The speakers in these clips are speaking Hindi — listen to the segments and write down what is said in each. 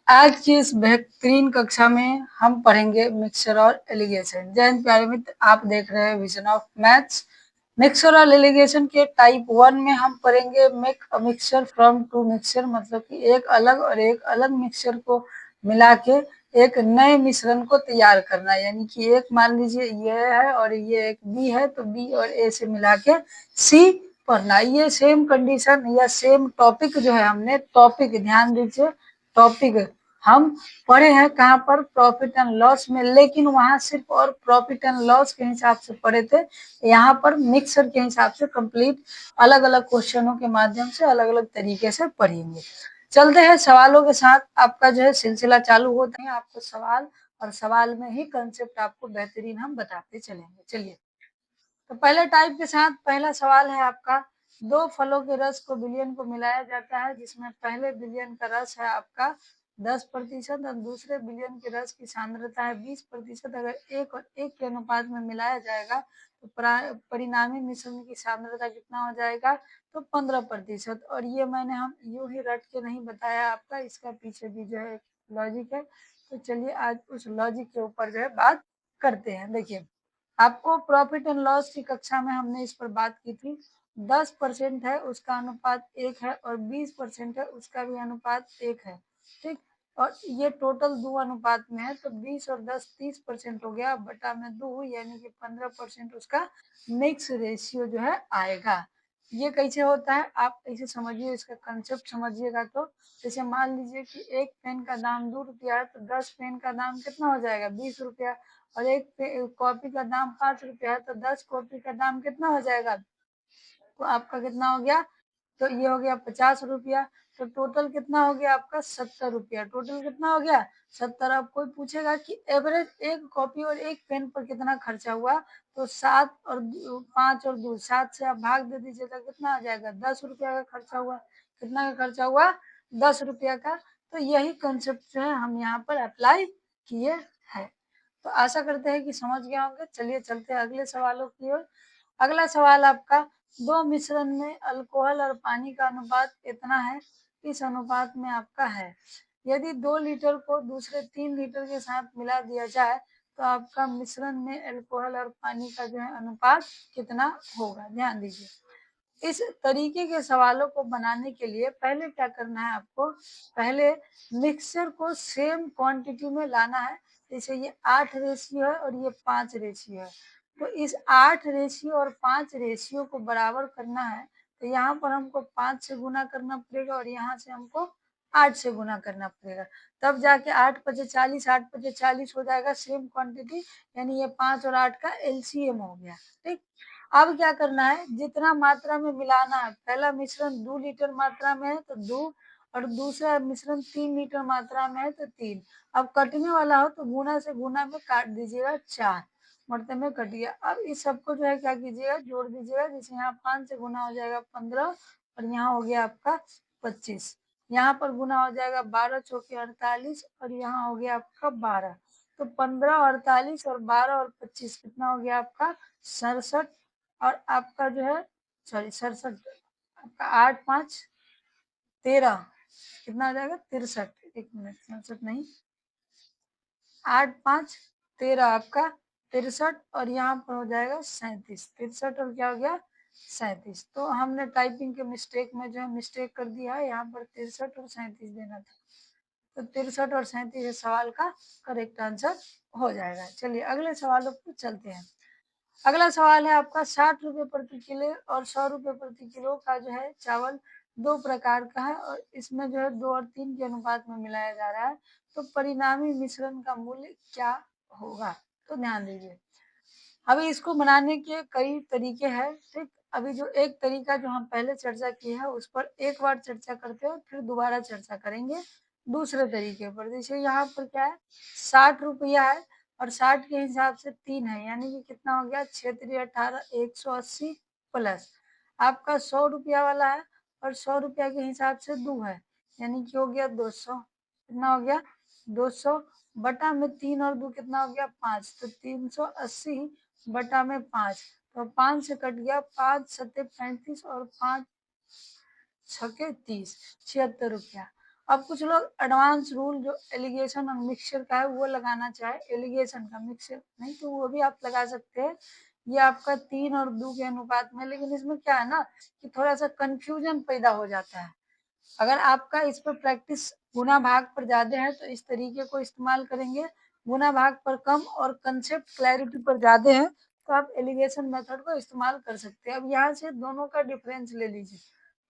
आज की इस बेहतरीन कक्षा में हम पढ़ेंगे मिक्सचर और एलिगेशन। जय हिंद प्यारे मित्र, आप देख रहे हैं विजन ऑफ मैथ्स। मिक्सचर और एलिगेशन के टाइप 1 में हम पढ़ेंगे make a mixture from two mixture, मतलब कि एक अलग और एक अलग मिक्सचर को मिला के एक नए मिश्रण को तैयार करना। यानी कि एक मान लीजिए ये है और ये एक बी है, तो बी और ए से मिला के सी पढ़ना। ये सेम कंडीशन या सेम टॉपिक जो है, हमने टॉपिक ध्यान दीजिए, टॉपिक हम पढ़े हैं कहाँ पर, प्रॉफिट एंड लॉस में, लेकिन वहां सिर्फ और प्रॉफिट एंड लॉस के हिसाब से पढ़े थे। यहाँ पर मिक्सर के हिसाब से कंप्लीट अलग अलग क्वेश्चनों के माध्यम से अलग अलग तरीके से पढ़ेंगे। चलते हैं सवालों के साथ, आपका जो है सिलसिला चालू होते हैं। आपको सवाल और सवाल में ही कंसेप्ट आपको बेहतरीन हम बताते चलेंगे। चलिए, तो पहले टाइप के साथ पहला सवाल है आपका, दो फलों के रस को विलयन को मिलाया जाता है, जिसमें पहले विलयन का रस है आपका 10% और दूसरे विलयन के रस की सांद्रता है 20%। अगर एक और एक के अनुपात में मिलाया जाएगा तो परिणामी मिश्रण की सांद्रता कितना हो जाएगा, तो 15%। और ये मैंने हम यूं ही रट के नहीं बताया आपका, इसका पीछे भी जो है लॉजिक है। तो चलिए आज उस लॉजिक के ऊपर जो है बात करते हैं। देखिए, आपको प्रॉफिट एंड लॉस की कक्षा में हमने इस पर बात की थी। 10% है उसका अनुपात 1 है और 20% है उसका भी अनुपात 1 है, ठीक। और ये टोटल 2 अनुपात में है, तो 20 और 10 30% हो गया, बटा में 2 यानी कि 15% उसका मिक्स रेशियो जो है आएगा। ये कैसे होता है आप ऐसे समझिए, इसका कंसेप्ट समझिएगा। तो जैसे मान लीजिए कि एक पेन का दाम 2 रुपया है, तो 10 पेन का दाम कितना हो जाएगा, 20 रुपया। और एक कॉपी का दाम 5 रुपया है, तो 10 कॉपी का दाम कितना हो जाएगा, तो आपका कितना हो गया, तो ये हो गया 50 रुपया। तो टोटल कितना हो गया आपका 70 रुपया। टोटल कितना हो गया 70। अब कोई पूछेगा कि एवरेज एक कॉपी और एक पेन पर कितना खर्चा हुआ, तो 7 और 5 और 2 7 से आप भाग दे दीजिएगा, कितना आ जाएगा 10 रुपया का खर्चा हुआ। कितना का खर्चा हुआ, 10 रुपया का। तो यही कंसेप्ट जो है हम यहाँ पर अप्लाई किए हैं। तो आशा करते हैं कि समझ गए होंगे। चलिए चलते हैं अगले सवालों की ओर। अगला सवाल आपका, दो मिश्रण में अल्कोहल और पानी का अनुपात इतना है, इस अनुपात में आपका है। यदि 2 लीटर को दूसरे 3 लीटर के साथ मिला दिया जाए तो आपका मिश्रण में अल्कोहल और पानी का जो है अनुपात कितना होगा। ध्यान दीजिए, इस तरीके के सवालों को बनाने के लिए पहले क्या करना है आपको, पहले मिक्सचर को सेम क्वांटिटी में लाना है। जैसे ये 8 रेशियो है और ये 5 रेशियो है, तो इस 8 रेशियो और 5 रेशियो को बराबर करना है। तो यहाँ पर हमको 5 से गुना करना पड़ेगा और यहाँ से हमको 8 से गुना करना पड़ेगा, तब जाके 8 पचे 40, 8 पचे 40 हो जाएगा सेम क्वांटिटी, यानी ये 5 और 8 का एलसीएम हो गया, ठीक। अब क्या करना है, जितना मात्रा में मिलाना है, पहला मिश्रण 2 लीटर मात्रा में है तो 2, और दूसरा मिश्रण 3 लीटर मात्रा में है तो 3। अब कटने वाला हो तो गुना से गुना में काट दीजिएगा 4, मरते में कट गया। अब इस सबको जो है क्या कीजिएगा, जोड़ दीजिएगा। जैसे यहाँ 5 से गुना हो जाएगा 15 और यहाँ हो गया आपका 25। यहाँ पर गुना हो जाएगा 12 चौके 48 और यहाँ हो गया आपका 12। तो 15 48 और 12 और 25 कितना हो गया आपका 67। और आपका जो है, सॉरी 67, आपका 8 5 13 कितना आ जाएगा 63। एक मिनट, 67 नहीं, 8 5 13 आपका 63 और यहाँ पर हो जाएगा 37। 63 और क्या हो गया 37। तो हमने टाइपिंग के मिस्टेक में जो है मिस्टेक कर दिया है, यहाँ पर 63 और 37 देना था। तो 63 और 37 सवाल का करेक्ट आंसर हो जाएगा। चलिए अगले सवालों पर चलते हैं। अगला सवाल है आपका, 60 रुपये प्रति किलो और 100 रुपये प्रति किलो का जो है चावल दो प्रकार का है और इसमें जो है 2 और 3 के अनुपात में मिलाया जा रहा है, तो परिणामी मिश्रण का मूल्य क्या होगा। तो ध्यान दीजिए, अभी इसको बनाने के कई तरीके हैं, ठीक। अभी जो एक तरीका जो हम पहले चर्चा किए है उस पर एक बार चर्चा करते हैं, फिर दोबारा चर्चा करेंगे दूसरे तरीके पर। जैसे यहाँ पर क्या है, 60 रुपया है और 60 के हिसाब से 3 है, यानी कि कितना हो गया 6 18 180 प्लस आपका 100 रुपया वाला है और 100 रुपया के हिसाब से 2 है, यानी कि हो गया 200। कितना हो गया 200 बटा में 3 और 2 कितना हो गया 5, तो 380 बटा में 5, तो 5 से कट गया 5 सत्ते 35 और 5 छके 30, 76 रुपया। अब कुछ लोग एडवांस रूल जो एलिगेशन और मिक्सचर का है वो लगाना चाहे, एलिगेशन का, मिक्सचर नहीं तो वो भी आप लगा सकते हैं। ये आपका 3 और 2 के अनुपात में, लेकिन इसमें क्या है ना कि थोड़ा सा कंफ्यूजन पैदा हो जाता है। अगर आपका इस पर प्रैक्टिस गुना भाग पर ज्यादा है तो इस तरीके को इस्तेमाल करेंगे, गुना भाग पर कम और कंसेप्ट क्लैरिटी पर ज्यादा है तो आप एलिगेशन मेथड को इस्तेमाल कर सकते हैं। अब यहाँ से दोनों का डिफरेंस ले लीजिए,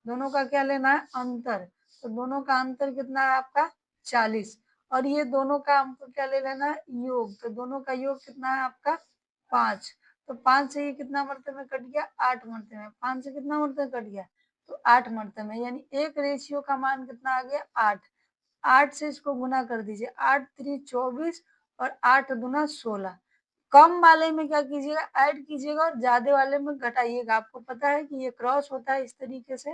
दोनों का क्या लेना है, अंतर। तो दोनों का अंतर कितना है आपका 40, और ये दोनों का हमको क्या ले लेना है, योग। तो दोनों का योग कितना है आपका 5। तो 5 से ये कितना मरते में कट गया, 8 मरते में, 5 से कितना मरते में कट गया, तो 8 मरते में, यानी एक रेशियो का मान कितना आ गया 8। 8 से इसको गुना कर दीजिए, 8 3 24 और 8 दूना 16। कम वाले में क्या कीजिएगा, ऐड कीजिएगा और ज्यादा वाले में घटाइएगा। आपको पता है कि ये क्रॉस होता है इस तरीके से,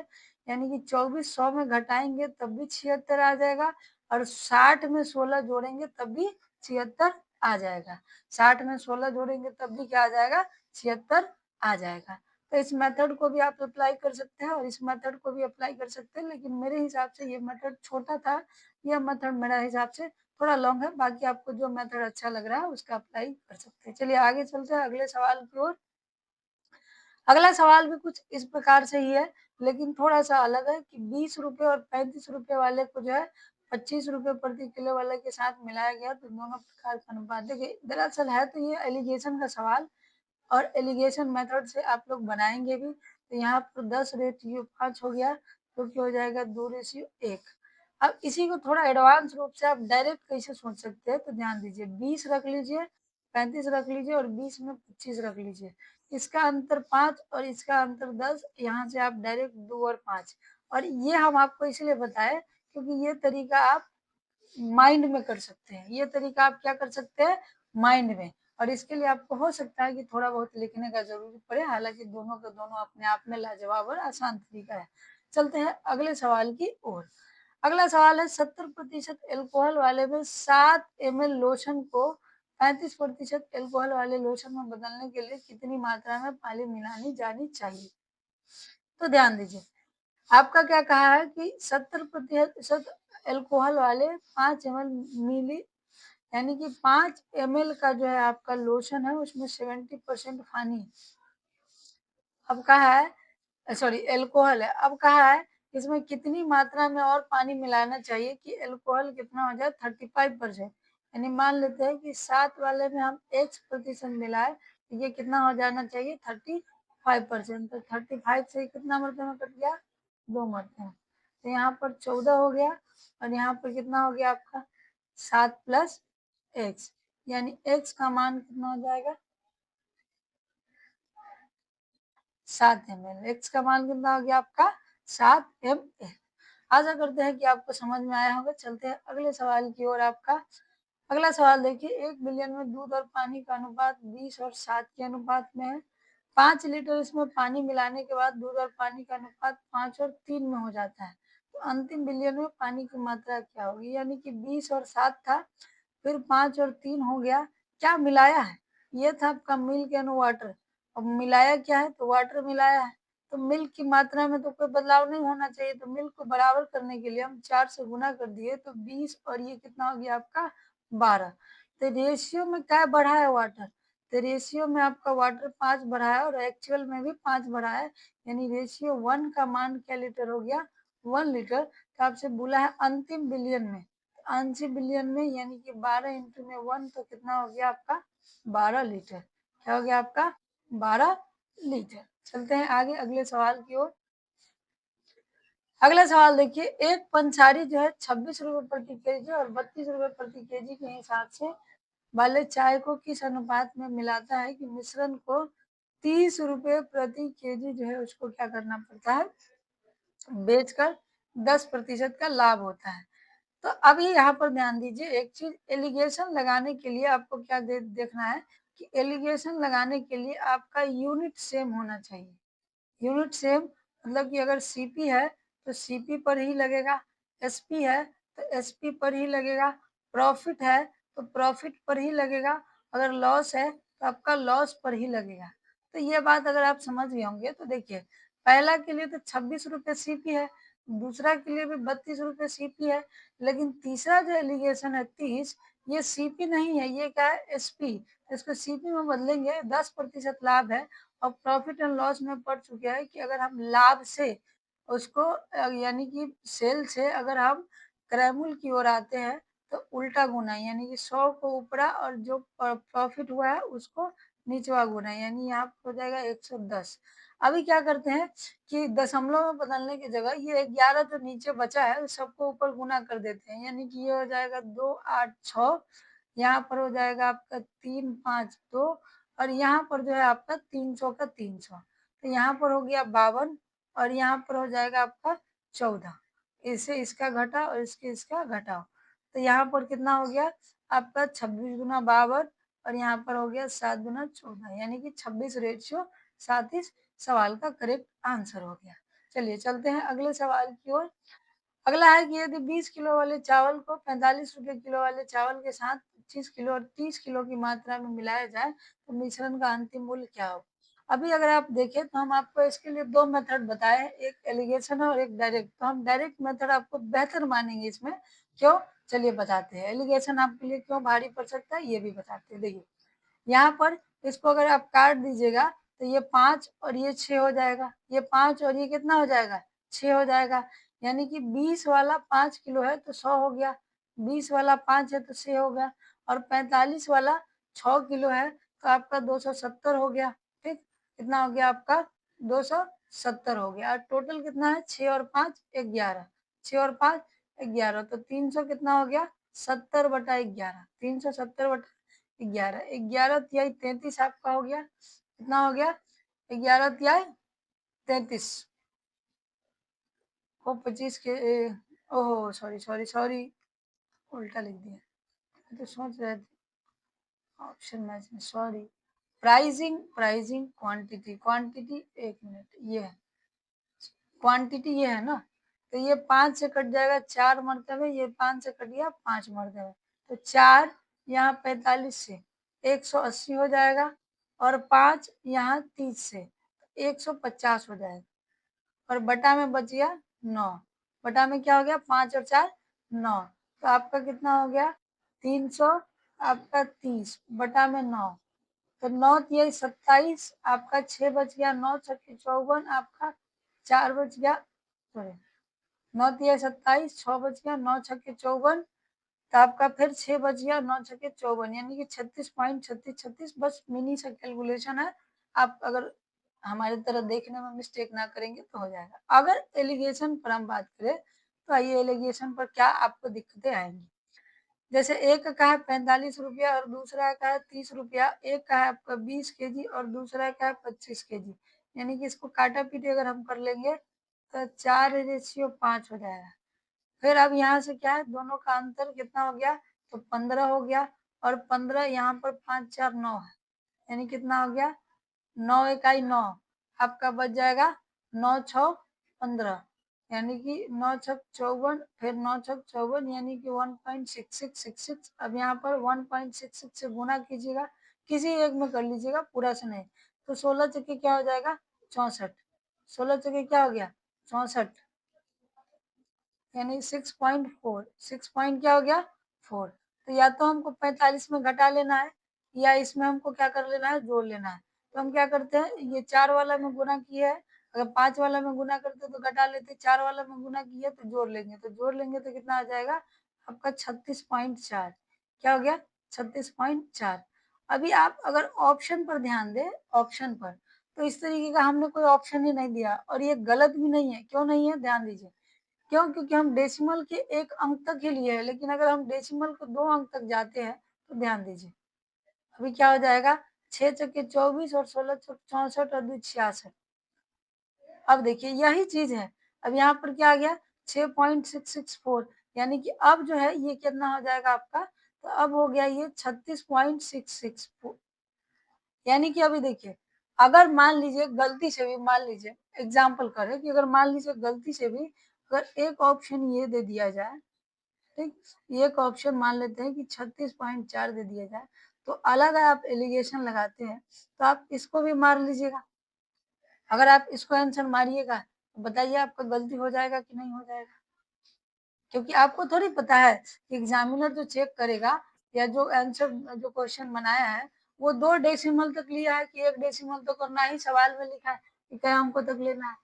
यानी कि 24 100 में घटाएंगे तब भी 76 आ जाएगा, और 60 में 16 जोड़ेंगे तब भी 76 आ जाएगा। 60 में 16 जोड़ेंगे तब भी क्या आ जाएगा, 76 आ जाएगा। तो इस मेथड को भी आप अप्लाई कर सकते हैं और इस मेथड को भी अप्लाई कर सकते हैं, लेकिन मेरे हिसाब से ये मेथड छोटा था, यह मेथड मेरा हिसाब से थोड़ा लॉन्ग है। बाकी आपको जो मेथड अच्छा लग रहा है उसका अप्लाई कर सकते हैं। चलिए आगे चलते हैं अगले सवाल की ओर। अगला सवाल भी कुछ इस प्रकार से ही है, लेकिन थोड़ा सा अलग है कि 20 रुपए और 35 रुपए वाले को जो है 25 रुपए प्रति किलो वाले के साथ मिलाया गया, तो दोनों प्रकार का अनुपात। देखिए दरअसल है तो ये एलिगेशन का सवाल, और एलिगेशन मेथड से आप लोग बनाएंगे भी। तो यहाँ पर 10:5 हो गया, जो कि हो जाएगा 2:1। अब इसी को थोड़ा एडवांस रूप से आप डायरेक्ट कैसे सोच सकते हैं, तो ध्यान दीजिए, 20 रख लीजिए, 35 रख लीजिए और 20 में 25 रख लीजिए। इसका अंतर 5 और इसका अंतर 10, यहाँ से आप डायरेक्ट 2 और 5। और ये हम आपको इसलिए बताए क्योंकि ये तरीका आप माइंड में कर सकते हैं, ये तरीका आप क्या कर सकते हैं, माइंड में। और इसके लिए आपको हो सकता है कि थोड़ा बहुत लिखने का जरूरत पड़े, हालांकि दोनों का दोनों अपने आप में लाजवाब और आसान तरीका है। चलते हैं अगले सवाल की ओर। अगला सवाल है 70% एल्कोहल वाले में 7 ml लोशन को 35% एल्कोहल वाले लोशन में बदलने के लिए कितनी मात्रा में पानी मिलानी जानी चाहिए। तो ध्यान दीजिए, आपका क्या कहा है कि 70% एल्कोहल वाले 5 ml मिली, यानी कि 5 ml का जो है आपका लोशन है उसमें 70% पानी, अब कहा है, सॉरी एल्कोहल है, अब कहा है इसमें कितनी मात्रा में और पानी मिलाना चाहिए कि एल्कोहल कितना हो जाए 35%। यानी मान लेते हैं कि 7 वाले में हम X% मिलाए तो ये कितना हो जाना चाहिए 35%। तो 35 से कितना मरते में कट गया, 2 मरते हैं, तो यहाँ पर 14 हो गया, और यहाँ पर कितना हो गया आपका 7 + X, यानी X का मान कितना हो जाएगा 7 ml। X का मान कितना हो गया आपका 7 ml। आशा करते हैं कि आपको समझ में आया होगा। चलते हैं अगले सवाल की ओर। आपका अगला सवाल देखिए, 1 बिलियन में दूध और पानी का अनुपात 20 और 7 के अनुपात में है। 5 लीटर इसमें पानी मिलाने के बाद दूध और पानी का अनुपात 5 और 3 में हो जाता है, तो अंतिम बिलियन में पानी की मात्रा क्या होगी। यानी कि 20 और 7 था, फिर 5 और 3 हो गया, क्या मिलाया है, ये था आपका मिल्क एंड वाटर। अब मिलाया क्या है, तो वाटर मिलाया है, तो मिल्क की मात्रा में तो कोई बदलाव नहीं होना चाहिए, तो मिल्क को बराबर करने के लिए हम 4 से गुना कर दिए, तो 20 और ये कितना हो गया आपका 12। तो रेशियो में क्या बढ़ा है, वाटर, तो रेशियो में आपका वाटर 5 बढ़ा है और एक्चुअल में भी 5 बढ़ा है, यानी रेशियो 1 का मान क्या लीटर हो गया 1 लीटर। तो आपसे बोला है अंतिम बिलियन में, अंतिम बिलियन में यानी कि 12 इंटू में 1, तो कितना हो गया आपका 12 लीटर। क्या हो गया आपका 12 लीटर। चलते हैं आगे अगले सवाल की ओर। अगला सवाल देखिए, एक पंसारी जो है 26 रुपए प्रति केजी और 32 रुपए प्रति केजी के हिसाब से वाले चाय को किस अनुपात में मिलाता है कि मिश्रण को 30 रुपए प्रति केजी जो है उसको क्या करना पड़ता है, बेचकर 10% का लाभ होता है। तो अभी यहाँ पर ध्यान दीजिए एक चीज, एलिगेशन लगाने के लिए आपको क्या देखना है कि एलिगेशन लगाने के लिए आपका यूनिट सेम होना चाहिए। यूनिट सेम मतलब कि अगर सीपी है तो सीपी पर ही लगेगा, एसपी है तो एसपी पर ही लगेगा, प्रॉफिट है तो प्रॉफिट पर ही लगेगा, अगर लॉस है तो आपका लॉस पर ही लगेगा। तो ये बात अगर आप समझ गए होंगे तो देखिए, पहला के लिए तो 26 रुपये सीपी है, दूसरा के लिए भी 32 रुपये सीपी है, लेकिन तीसरा जो एलिगेशन है 30, ये सीपी नहीं है, ये क्या है एसपी। तो इसको सीपी में बदलेंगे, 10% लाभ है और प्रॉफिट एंड लॉस में पड़ चुके हैं कि अगर हम लाभ से उसको यानी कि सेल से अगर हम क्रयमूल्य की ओर आते हैं तो उल्टा गुना, यानी कि 100 को ऊपरा और जो प्रॉफिट हुआ है उसको नीचवा गुना, यानी यहाँ हो जाएगा 110। अभी क्या करते हैं कि दशमलव में बदलने की जगह ये 11 जो नीचे बचा है सबको ऊपर गुना कर देते हैं, यानी कि ये हो जाएगा 2 8 6, यहाँ पर हो जाएगा आपका 3 5 2 और यहाँ पर जो है आपका 300 का 300, तो यहाँ पर हो गया 52 और यहाँ पर हो जाएगा आपका 14। इसे इसका घटा और इसका घटाओ, तो यहाँ पर कितना हो गया आपका 26 गुना 52 और यहाँ पर हो गया 7 गुना 14, यानी कि 26:37 सवाल का करेक्ट आंसर हो गया। चलिए चलते हैं अगले सवाल की ओर। अगला है कि यदि 20 किलो वाले चावल को 45 रुपए किलो वाले चावल के साथ 25 किलो और 30 किलो की मात्रा में मिलाया जाए तो मिश्रण का अंतिम मूल्य क्या होगा। अभी अगर आप देखें तो हम आपको इसके लिए दो मेथड बताए, एक एलिगेशन और एक डायरेक्ट। तो हम डायरेक्ट मेथड आपको बेहतर मानेंगे इसमें, क्यों चलिए बताते हैं। एलिगेशन आपके लिए क्यों भारी पड़ सकता है ये भी बताते हैं। देखिए यहाँ पर इसको अगर आप काट दीजिएगा तो ये 5 और ये 6 हो जाएगा, ये 5 और ये कितना हो जाएगा 6 हो जाएगा, यानी कि 20 वाला 5 किलो है तो 100 हो गया, 20 वाला 5 है तो 6 हो गया और 45 वाला 6 किलो है तो आपका 270 हो गया। ठीक, कितना हो गया आपका 270 हो गया और टोटल कितना है 6 और 5 11, 6 और 5 11, तो 300 कितना हो गया 70/11, 370/11, 11 तिहाई 33 आपका हो गया, कितना हो गया 11 तिहाई 33 को 25 के ओहो सॉरी सॉरी सॉरी उल्टा लिख दिया, तो सोच रहे थे ऑप्शन मैच में, sorry. Pricing pricing quantity quantity, एक मिनट, ये है क्वांटिटी, ये है ना, तो ये 5 से कट जाएगा 4 मरतबे, ये 5 से कट गया 5 मरतबे, तो 4 यहाँ 45 से 180 हो जाएगा और 5 यहाँ 30 से 150 हो जाएगा और बटा में बच गया 9, बटा में क्या हो गया 5 और 4 9, तो आपका कितना हो गया 300 आपका 30 बटा में 9, तो 9 तिहाई 27 आपका 6 बच गया, 9 छक्के 54 आपका 4 बच गया, सॉरी 9 तिहाई 27 6 बच गया, 9 छक्के 54, तो आपका फिर 6 बच गया, 9 छक्के 54, यानी कि 36.3636, बस मिनी सा कैलकुलेशन है। आप अगर हमारी तरह देखने में मिस्टेक ना करेंगे तो हो जाएगा। अगर एलिगेशन पर हम बात करें तो आइए एलिगेशन पर क्या आपको दिक्कतें आएंगी। जैसे एक का है 45 रुपया और दूसरा का है 30 रुपया, एक का है आपका 20 केजी और दूसरा का है 25 केजी, यानी कि इसको काटा पीटी अगर हम कर लेंगे तो 4:5 हो जाएगा। फिर अब यहाँ से क्या है दोनों का अंतर कितना हो गया, तो 15 हो गया और 15 यहाँ पर 5 4 9 है, यानी कितना हो गया 9 इकाई 9, आपका बच जाएगा 9 6 15, यानी कि 9 छक 54, फिर 9 छक 54 यानी कि 1.6666। अब यहाँ पर 1.66 से गुना कीजिएगा, किसी एक में कर लीजिएगा पूरा से नहीं, तो 16 चक्के क्या हो जाएगा 64, 16 चक्के क्या हो गया 64, यानी 6.4, 6 पॉइंट क्या हो गया 4। तो या तो हमको 45 में घटा लेना है या इसमें हमको क्या कर लेना है जोड़ लेना है। तो हम क्या करते हैं ये 4 वाला में गुना किया है, अगर 5 वाला में गुना करते तो घटा लेते, 4 वाला में गुना किया तो जोड़ लेंगे, तो जोड़ लेंगे तो कितना आ जाएगा आपका 36.4, क्या हो गया 36.4। अभी आप अगर ऑप्शन पर ध्यान दें, ऑप्शन पर तो इस तरीके का हमने कोई ऑप्शन ही नहीं दिया और ये गलत भी नहीं है, क्यों नहीं है ध्यान दीजिए, क्यों क्योंकि हम डेसिमल के 1 अंक तक ही लिए हैं, लेकिन अगर हम डेसिमल को 2 अंक तक जाते हैं तो ध्यान दीजिए अभी क्या हो जाएगा 6 चक्के 24 और 16 चक 64 और 2 66। अब देखिए यही चीज है, अब यहाँ पर क्या आ गया 6.664, यानी कि अब जो है ये कितना हो जाएगा आपका, तो अब हो गया ये 36.664, यानी कि अभी देखिए अगर मान लीजिए गलती से भी, मान लीजिए एग्जाम्पल करें कि अगर मान लीजिए गलती से भी अगर एक ऑप्शन ये दे दिया जाए, ठीक, एक ऑप्शन मान लेते हैं कि 36.4 दे दिया जाए, तो अलग आप एलिगेशन लगाते हैं तो आप इसको भी मार लीजिएगा, अगर आप इसको आंसर मारिएगा बताइए आपका गलती हो जाएगा कि नहीं हो जाएगा? क्योंकि आपको थोड़ी पता है कि एग्जामिनर जो चेक करेगा या जो आंसर जो क्वेश्चन बनाया है वो 2 डेसिमल तक लिया है कि 1 डेसिमल तो करना ही सवाल में लिखा है कि क्या हमको तक लेना है।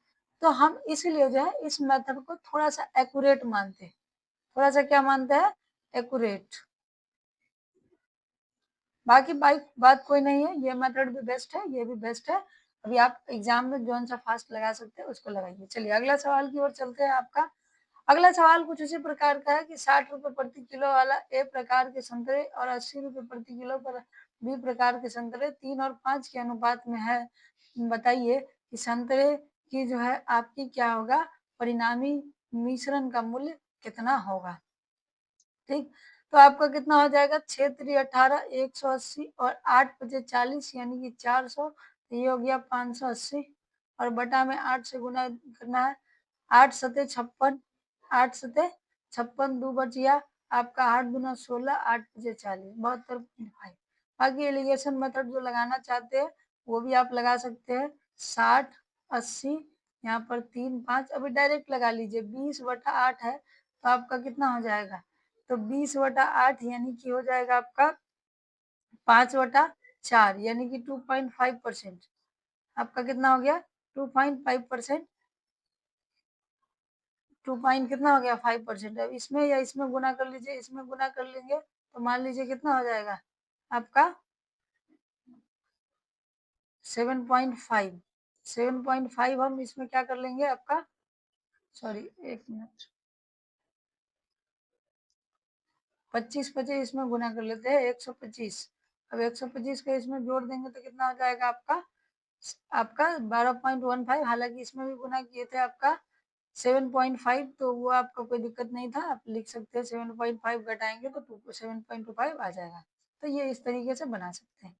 तो हम इसीलिए जो है इस मेथड को थोड़ा-सा एक्यूरेट मानते हैं। थोड़ा-सा क्या मानते हैं? एक्यूरेट। बाकी बात कोई नहीं है, ये मेथड भी बेस्ट है, ये भी बेस्ट है। अभी आप एग्जाम में जौन सा फास्ट लगा सकते हैं उसको लगाइए। चलिए अगला सवाल की ओर चलते हैं आपका। अगला सवाल कुछ उसी प्रकार का है कि 60 रुपए प्रति किलो वाला ए प्रकार के संतरे और 80 रुपए प्रति किलो पर बी प्रकार के संतरे 3 और 5 के अनुपात में है। बताइए कि संतरे की जो है आपकी क्या होगा परिणामी मिश्रण का मूल्य कितना होगा? ठीक, तो आपका कितना हो जाएगा 6 3 18 180 और 8 5 40 यानी कि 400, तो ये हो गया 580 और बटा में 8 से गुना करना है। 8 सते 56, 8 सते 56 दो बच गया आपका 8 गुना 16, 8 पचे 40, 72.5। बाकी एलिगेशन मेथड जो लगाना चाहते हैं वो भी आप लगा सकते हैं 60 80, यहाँ पर 3 5 अभी डायरेक्ट लगा लीजिए 20 बटा 8 है तो आपका कितना हो जाएगा, तो 20 बटा 8 यानी कि हो जाएगा आपका 5 बटा 4 यानी कि 2.5%। आपका कितना हो गया 2.5%, 2 पॉइंट कितना हो गया 5%। अब इसमें या इसमें गुना कर लीजिए, इसमें गुना कर लेंगे तो मान लीजिए कितना हो जाएगा आपका 7.5। 7.5 हम इसमें क्या कर लेंगे आपका, सॉरी एक मिनट, 25 25 इसमें गुना कर लेते हैं 125। अब 125 का इसमें जोड़ देंगे तो कितना हो जाएगा आपका आपका 12.15। हालांकि इसमें भी गुना किए थे आपका 7.5 तो वो आपका कोई दिक्कत नहीं था, आप लिख सकते हैं 7.5 घटाएंगे तो 7.25 आ जाएगा। तो ये इस तरीके से बना सकते हैं।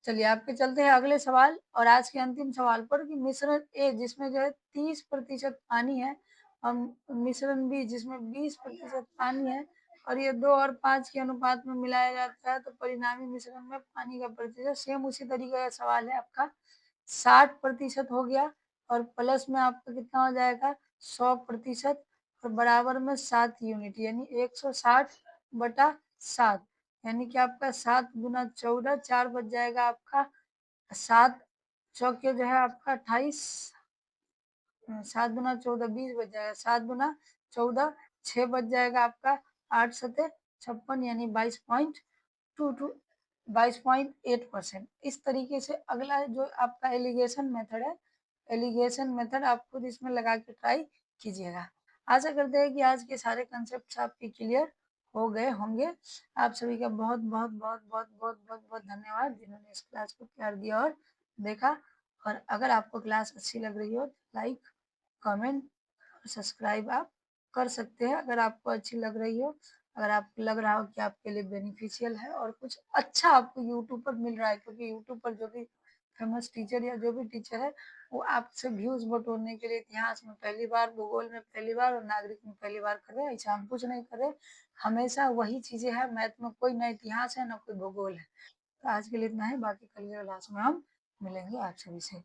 चलिए आपके चलते हैं अगले सवाल और आज के अंतिम सवाल पर कि मिश्रण ए जिसमें जो है 30% पानी है और मिश्रण बी जिसमें 20% पानी है और ये 2 और 5 के अनुपात में मिलाया जाता है तो परिणामी मिश्रण में पानी का प्रतिशत सेम उसी तरीके का सवाल है आपका 60% हो गया और प्लस में आपका कितना हो जाएगा 100% और बराबर में 7 यूनिट यानी 160 बटा 7 यानी कि आपका 7 गुना 14 4 बच जाएगा आपका 7 चौके जो है आपका 28, 7 गुना 14 20 बच जाएगा, 7 गुना 14 6 बच जाएगा आपका 8 सते 56 यानी 22.22 22.8%। इस तरीके से अगला जो आपका एलिगेशन मेथड है, एलिगेशन मेथड आप खुद इसमें लगा के ट्राई कीजिएगा। आशा करते हैं कि आज के सारे कंसेप्ट आपके क्लियर हो गए होंगे। आप सभी का बहुत बहुत बहुत बहुत बहुत बहुत बहुत धन्यवाद जिन्होंने इस क्लास को प्यार दिया और देखा। और अगर आपको क्लास अच्छी लग रही हो तो लाइक कमेंट और सब्सक्राइब आप कर सकते हैं अगर आपको अच्छी लग रही हो। अगर आपको लग रहा हो कि आपके लिए बेनिफिशियल है और कुछ अच्छा आपको यूट्यूब पर मिल रहा है, क्योंकि यूट्यूब पर जो भी फेमस टीचर या जो भी टीचर है वो आपसे व्यूज बटोरने के लिए इतिहास में पहली बार, भूगोल में पहली बार और नागरिक में पहली बार कर रहे हैं। ऐसा हम कुछ नहीं कर रहे, हमेशा वही चीजें हैं। मैथ में कोई ना इतिहास है ना कोई भूगोल है। तो आज के लिए इतना ही, बाकी कल के क्लास में हम मिलेंगे आप सभी से।